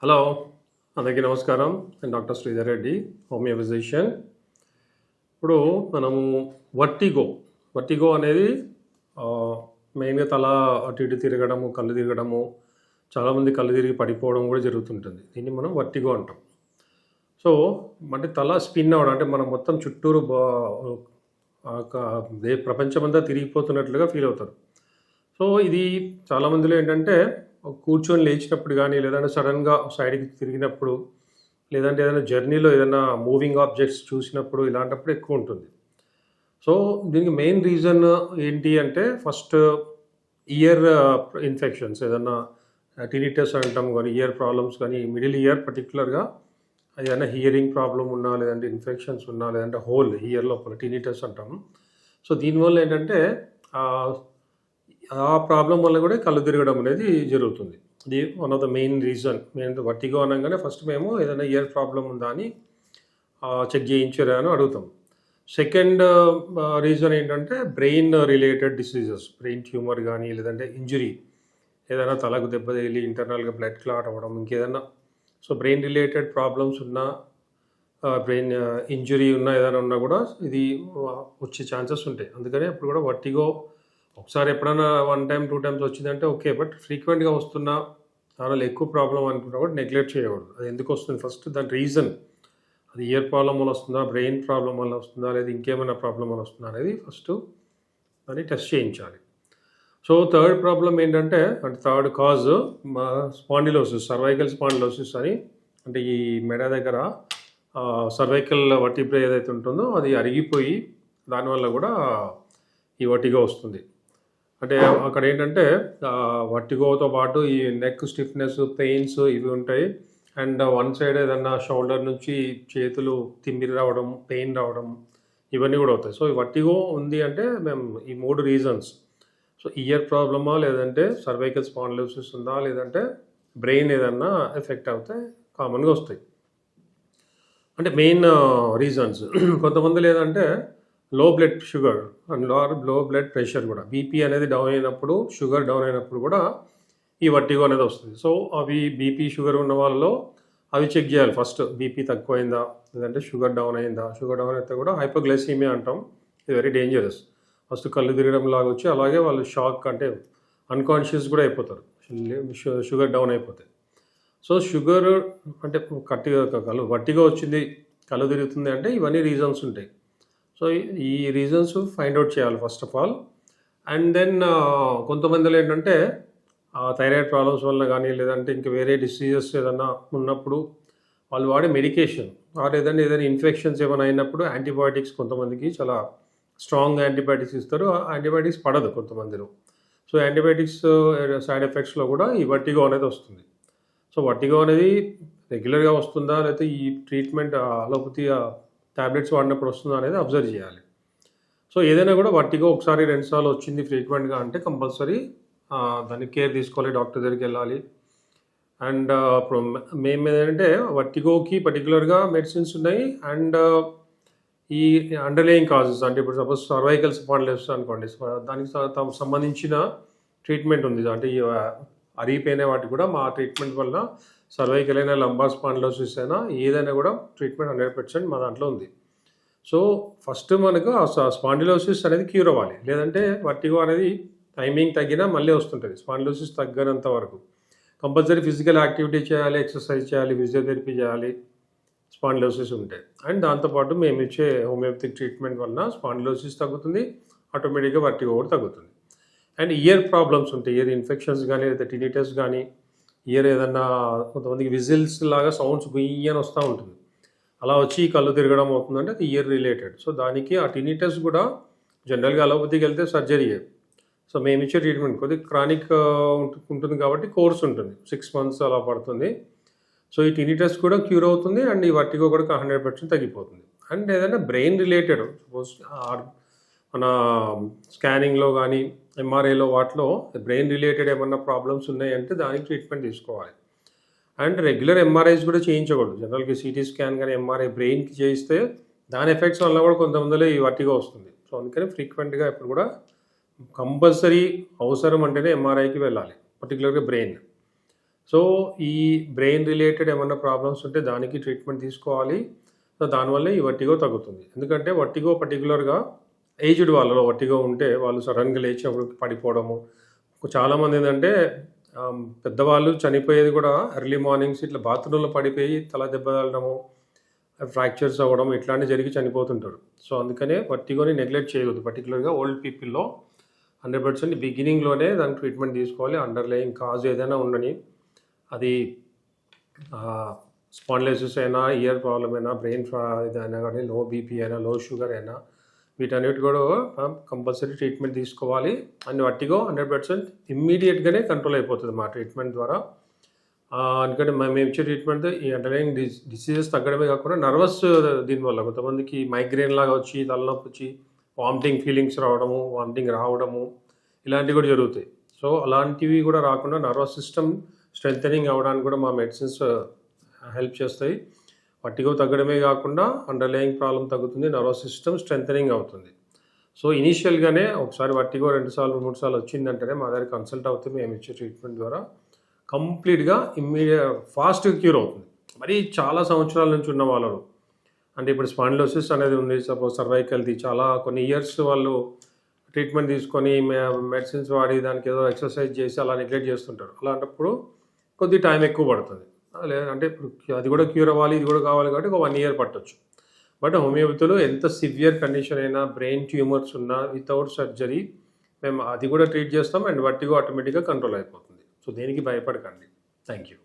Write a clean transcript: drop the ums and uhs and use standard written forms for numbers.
Hello, అందరికీ నమస్కారం. నేను doctor Sridhar Reddy, homeo physician. ఇప్పుడు మనము వర్టిగో అనేది మెయిన్గా తల అటు ఇటు తిరగడము, కళ్ళు తిరగడము, చాలామంది కళ్ళు తిరిగి పడిపోవడం కూడా జరుగుతుంటుంది. దీన్ని మనం వర్టిగో అంటాం. సో అంటే తల స్పిన్ అవ్వడం, అంటే మనం మొత్తం చుట్టూరు ప్రపంచమంతా తిరిగిపోతున్నట్లుగా ఫీల్ అవుతారు. సో ఇది చాలామందిలో ఏంటంటే కూర్చొని లేచినప్పుడు కానీ, లేదంటే సడన్గా సైడ్కి తిరిగినప్పుడు, లేదంటే ఏదైనా జర్నీలో ఏదైనా మూవింగ్ ఆబ్జెక్ట్స్ చూసినప్పుడు ఇలాంటప్పుడు ఎక్కువ ఉంటుంది. సో దీనికి మెయిన్ రీజన్ ఏంటి అంటే ఫస్ట్ ఇయర్ ఇన్ఫెక్షన్స్, ఏదన్నా టినిటస్ అంటాం కానీ, ఇయర్ ప్రాబ్లమ్స్ కానీ, మిడిల్ ఇయర్ పర్టికులర్గా ఏదైనా హియరింగ్ ప్రాబ్లం ఉన్నా, లేదంటే ఇన్ఫెక్షన్స్ ఉన్నా, లేదంటే హోల్ ఇయర్ లోపల టినిటస్ అంటాం. సో దీనివల్ల ఏంటంటే ఆ ప్రాబ్లం వల్ల కూడా కళ్ళు తిరగడం అనేది జరుగుతుంది. ఇది one of the main reason. మేము వర్టిగో అనగానే ఫస్ట్ మేము ఏదైనా ఇయర్ ప్రాబ్లం ఉందా అని చెక్ చేయించారా అని అడుగుతాం. సెకండ్ రీజన్ ఏంటంటే brain related diseases, brain tumour కానీ, లేదంటే ఇంజురీ, ఏదైనా తలకు దెబ్బ తగిలి ఇంటర్నల్గా బ్లడ్ క్లాట్ అవ్వడం, ఇంకేదన్నా. సో బ్రెయిన్ రిలేటెడ్ ప్రాబ్లమ్స్ ఉన్నా, బ్రెయిన్ ఇంజురీ ఉన్నా, ఏదైనా ఉన్నా కూడా ఇది వచ్చే ఛాన్సెస్ ఉంటాయి. అందుకని అప్పుడు కూడా వర్టిగో ఒకసారి ఎప్పుడైనా 1 టైం 2 టైమ్స్ వచ్చిందంటే ఓకే, బట్ ఫ్రీక్వెంట్గా వస్తున్నా, దానివల్ల ఎక్కువ ప్రాబ్లం అనుకున్నా కూడా నెగ్లెక్ట్ చేయకూడదు. అది ఎందుకు వస్తుంది, ఫస్ట్ దాని రీజన్, అది ఇయర్ ప్రాబ్లం వల్ల వస్తుందా, బ్రెయిన్ ప్రాబ్లం వల్ల వస్తుందా, లేదా ఇంకేమైనా ప్రాబ్లం వల్ల వస్తుందా అనేది ఫస్ట్ దాన్ని టెస్ట్ చేయించాలి. సో థర్డ్ ప్రాబ్లం ఏంటంటే, అంటే third cause spondylosis, cervical spondylosis అని, అంటే ఈ మెడ దగ్గర సర్వైకల్ వర్టిబ్రే ఏదైతే ఉంటుందో అది అరిగిపోయి దానివల్ల కూడా ఈ వర్టిగో వస్తుంది. అంటే అక్కడ ఏంటంటే వర్టిగోతో పాటు ఈ నెక్ స్టిఫ్నెస్, పెయిన్స్ ఇవి ఉంటాయి. అండ్ వన్ సైడ్ ఏదన్నా షోల్డర్ నుంచి చేతులు తిమ్మిరి రావడం, పెయిన్ రావడం, ఇవన్నీ కూడా అవుతాయి. సో ఈ వర్టిగో ఉంది అంటే మేము ఈ 3 రీజన్స్, సో ఇయర్ ప్రాబ్లమా, లేదంటే సర్వైకల్ స్పాండిలోసిస్ ఉందా, లేదంటే బ్రెయిన్ ఏదన్నా ఎఫెక్ట్ అవుతే కామన్గా వస్తాయి. అంటే మెయిన్ రీజన్స్. కొంతమంది లేదంటే లో బ్లడ్ షుగర్ అండ్ లో బ్లడ్ ప్రెషర్ కూడా, బీపీ అనేది డౌన్ అయినప్పుడు, షుగర్ డౌన్ అయినప్పుడు కూడా ఈ వర్టిగో అనేది వస్తుంది. సో అవి బీపీ షుగర్ ఉన్న వాళ్ళలో అవి చెక్ చేయాలి ఫస్ట్. బీపీ తక్కువైందా, లేదంటే షుగర్ డౌన్ అయిందా. షుగర్ డౌన్ అయితే కూడా హైపోగ్లైసీమియా అంటాం, ఇది వెరీ డేంజరస్. ఫస్ట్ కళ్ళు తిరగడం లాగా వచ్చి అలాగే వాళ్ళు షాక్, అంటే అన్కాన్షియస్ కూడా అయిపోతారు షుగర్ డౌన్ అయిపోతే. సో షుగర్ అంటే వర్టిగో వచ్చింది, కళ్ళు తిరుగుతుంది అంటే ఇవన్నీ రీజన్స్ ఉంటాయి. సో ఈ రీజన్స్ ఫైండ్ అవుట్ చేయాలి first of all. And then కొంతమందిలో ఏంటంటే థైరాయిడ్ ప్రాబ్లమ్స్ వల్ల కానీ, లేదంటే ఇంకా వేరే డిసీజెస్ ఏదన్నా ఉన్నప్పుడు వాళ్ళు వాడే మెడికేషన్, ఏదైనా ఇన్ఫెక్షన్స్ ఏమైనా అయినప్పుడు యాంటీబయాటిక్స్, కొంతమందికి చాలా స్ట్రాంగ్ యాంటీబయాటిక్స్ ఇస్తారు, యాంటీబయాటిక్స్ పడదు కొంతమందిలో. సో యాంటీబయాటిక్స్ సైడ్ ఎఫెక్ట్స్లో కూడా ఈ వర్టిగో అనేది వస్తుంది. సో వర్టిగో అనేది రెగ్యులర్గా వస్తుందా, లేకపోతే ఈ ట్రీట్మెంట్ అలోపతి ట్యాబ్లెట్స్ వాడినప్పుడు వస్తుందా అనేది అబ్జర్వ్ చేయాలి. సో ఏదైనా కూడా వర్టిగో ఒకసారి 2 సార్లు వచ్చింది ఫ్రీక్వెంట్గా అంటే కంపల్సరీ దానికి కేర్ తీసుకోవాలి, డాక్టర్ దగ్గరికి వెళ్ళాలి. అండ్ ఇప్పుడు మేము ఏంటంటే వర్టిగోకి పర్టికులర్గా మెడిసిన్స్ ఉన్నాయి. అండ్ ఈ అండర్లేయింగ్ కాజెస్, అంటే ఇప్పుడు సపోజ్ సర్వైకల్ స్పాండిలోసిస్ అనుకోండి, దానికి సంబంధించిన ట్రీట్మెంట్ ఉంది. అంటే ఈ అరిగిపోయిన వాటికి కూడా మా ట్రీట్మెంట్ వల్ల సర్వైకల్ అయినా, లంబార్ స్పాండిలోసిస్ అయినా, ఏదైనా కూడా ట్రీట్మెంట్ 100% మా దాంట్లో ఉంది. సో ఫస్ట్ మనకు స్పాండిలోసిస్ అనేది క్యూర్ అవ్వాలి, లేదంటే వర్టిగో అనేది టైమింగ్ తగ్గినా మళ్ళీ వస్తుంటుంది. స్పాండిలోసిస్ తగ్గనంత వరకు కంపల్సరీ ఫిజికల్ యాక్టివిటీ చేయాలి, ఎక్సర్సైజ్ చేయాలి, ఫిజియోథెరపీ చేయాలి స్పాండిలోసిస్ ఉంటే. అండ్ దాంతోపాటు మేము ఇచ్చే హోమియోపతిక్ ట్రీట్మెంట్ వల్ల స్పాండిలోసిస్ తగ్గుతుంది, ఆటోమేటిక్గా వర్టిగో కూడా తగ్గుతుంది. అండ్ ఇయర్ ప్రాబ్లమ్స్ ఉంటాయి, ఇయర్ ఇన్ఫెక్షన్స్ కానీ, లేదా టినిటస్ కానీ, ఇయర్ ఏదన్నా కొంతమందికి విజిల్స్ లాగా సౌండ్స్ గుయ్యని వస్తూ ఉంటుంది, అలా వచ్చి కళ్ళు తిరగడం అవుతుందంటే అది ఇయర్ రిలేటెడ్. సో దానికి ఆ టినిటస్ కూడా జనరల్గా అలోపతికి వెళ్తే సర్జరీయే. సో మేము ఇచ్చే ట్రీట్మెంట్ కొద్దిగా క్రానిక్ ఉంటుంది కాబట్టి కోర్స్ ఉంటుంది, 6 months అలా పడుతుంది. సో ఈ టినిటస్ కూడా క్యూర్ అవుతుంది, అండ్ ఈ వర్టిగో కూడా 100% తగ్గిపోతుంది. అండ్ ఏదైనా బ్రెయిన్ రిలేటెడ్, సపోజ్ మన స్కానింగ్లో కానీ, ఎంఆర్ఐలో వాటిలో బ్రెయిన్ రిలేటెడ్ ఏమన్నా ప్రాబ్లమ్స్ ఉన్నాయంటే దానికి ట్రీట్మెంట్ తీసుకోవాలి. అండ్ రెగ్యులర్ ఎంఆర్ఐస్ కూడా చేయించకూడదు. జనరల్గా సిటీ స్కాన్ కానీ, ఎంఆర్ఐ బ్రెయిన్కి చేయిస్తే దాని ఎఫెక్ట్స్ వల్ల కూడా కొంతమందిలో ఈ వర్టిగో వస్తుంది. సో అందుకని ఫ్రీక్వెంట్గా ఇప్పుడు కూడా కంపల్సరీ అవసరం అంటేనే ఎంఆర్ఐకి వెళ్ళాలి, పర్టికులర్గా బ్రెయిన్. సో ఈ బ్రెయిన్ రిలేటెడ్ ఏమన్నా ప్రాబ్లమ్స్ ఉంటే దానికి ట్రీట్మెంట్ తీసుకోవాలి. సో దానివల్ల ఈ వర్టిగో తగ్గుతుంది. ఎందుకంటే వర్టిగో పర్టిక్యులర్‌గా ఏజ్డ్ వాళ్ళలో వర్టిగో ఉంటే వాళ్ళు సడెన్‌గా లేచినప్పుడు పడిపోవడము. చాలామంది ఏందంటే పెద్దవాళ్ళు చనిపోయేది కూడా ఎర్లీ మార్నింగ్స్ ఇట్లా బాత్రూమ్‌లో పడిపోయి తల దెబ్బ తగలడము, ఫ్రాక్చర్స్ అవ్వడం ఇట్లాంటివి జరిగి చనిపోతుంటారు. సో అందుకనే వర్టిగోని నెగ్లెక్ట్ చేయకూడదు. పర్టిక్యులర్‌గా ఓల్డ్ పీపుల్‌లో 100% బిగినింగ్‌లోనే దానికి ట్రీట్మెంట్ తీసుకోవాలి. అండర్‌లయింగ్ కాజ్ ఏదైనా ఉండని, అది స్పాండిలైసిస్ అయినా, ఇయర్ ప్రాబ్లమ్ అయినా, బ్రెయిన్ ఇదైనా కానీ, లో బీపీ అయినా, లో షుగర్ అయినా, వీటన్నిటి కూడా కంపల్సరీ ట్రీట్మెంట్ తీసుకోవాలి. అండ్ వర్టిగో 100% ఇమ్మీడియట్‌గానే కంట్రోల్ అయిపోతుంది మా ట్రీట్మెంట్ ద్వారా. ఎందుకంటే మేము ఇచ్చే ట్రీట్మెంట్ ఈ అండర్లయింగ్ డిసీజెస్ తగ్గడమే కాకుండా నర్వస్ దీనివల్ల కొంతమందికి మైగ్రేన్ లాగా వచ్చి, తలనొప్పి వచ్చి, వామిటింగ్ ఫీలింగ్స్ రావడము, వామిటింగ్ రావడము ఇలాంటివి కూడా జరుగుతాయి. సో అలాంటివి కూడా రాకుండా నర్వస్ సిస్టమ్ స్ట్రెంథెనింగ్ అవ్వడానికి కూడా మా మెడిసిన్స్ హెల్ప్ చేస్తాయి. వర్టిగో తగ్గడమే కాకుండా అండర్లయింగ్ ప్రాబ్లమ్ తగ్గుతుంది, నర్వస్ సిస్టమ్ స్ట్రెంథెనింగ్ అవుతుంది. సో ఇనీషియల్‌గానే ఒకసారి వర్టిగో 2 సార్లు, 3 సార్లు వచ్చిందంటేనే మా దగ్గర కన్సల్ట్ అవుతే మేము ఇచ్చే ట్రీట్మెంట్ ద్వారా కంప్లీట్‌గా ఫాస్ట్‌గా క్యూర్ అవుతుంది. మరి చాలా సంవత్సరాల నుంచి ఉన్న వాళ్ళలో అంటే ఇప్పుడు స్పాండిలోసిస్ అనేది ఉంది. సపోజ్ సర్వైకల్‌ది చాలా కొన్ని ఇయర్స్ వాళ్ళు ట్రీట్మెంట్ తీసుకొని మెడిసిన్స్ వాడి దానికి ఏదో ఎక్సర్సైజ్ చేసి అలా నెగ్లెక్ట్ చేస్తుంటారు. అలాంటప్పుడు కొద్దిగా టైం ఎక్కువ పడుతుంది. లేదంటే ఇప్పుడు అది కూడా క్యూర్ అవ్వాలి, ఇది కూడా కావాలి కాబట్టి ఒక 1 ఇయర్ పట్టొచ్చు. బట్ హోమియోపతిలో ఎంత సివియర్ కండిషన్ అయినా, బ్రెయిన్ ట్యూమర్స్ ఉన్నా వితౌట్ సర్జరీ మేము అది కూడా ట్రీట్ చేస్తాం. అండ్ వర్టిగో ఆటోమేటిక్‌గా కంట్రోల్ అయిపోతుంది. సో దేనికి భయపడకండి. Thank you.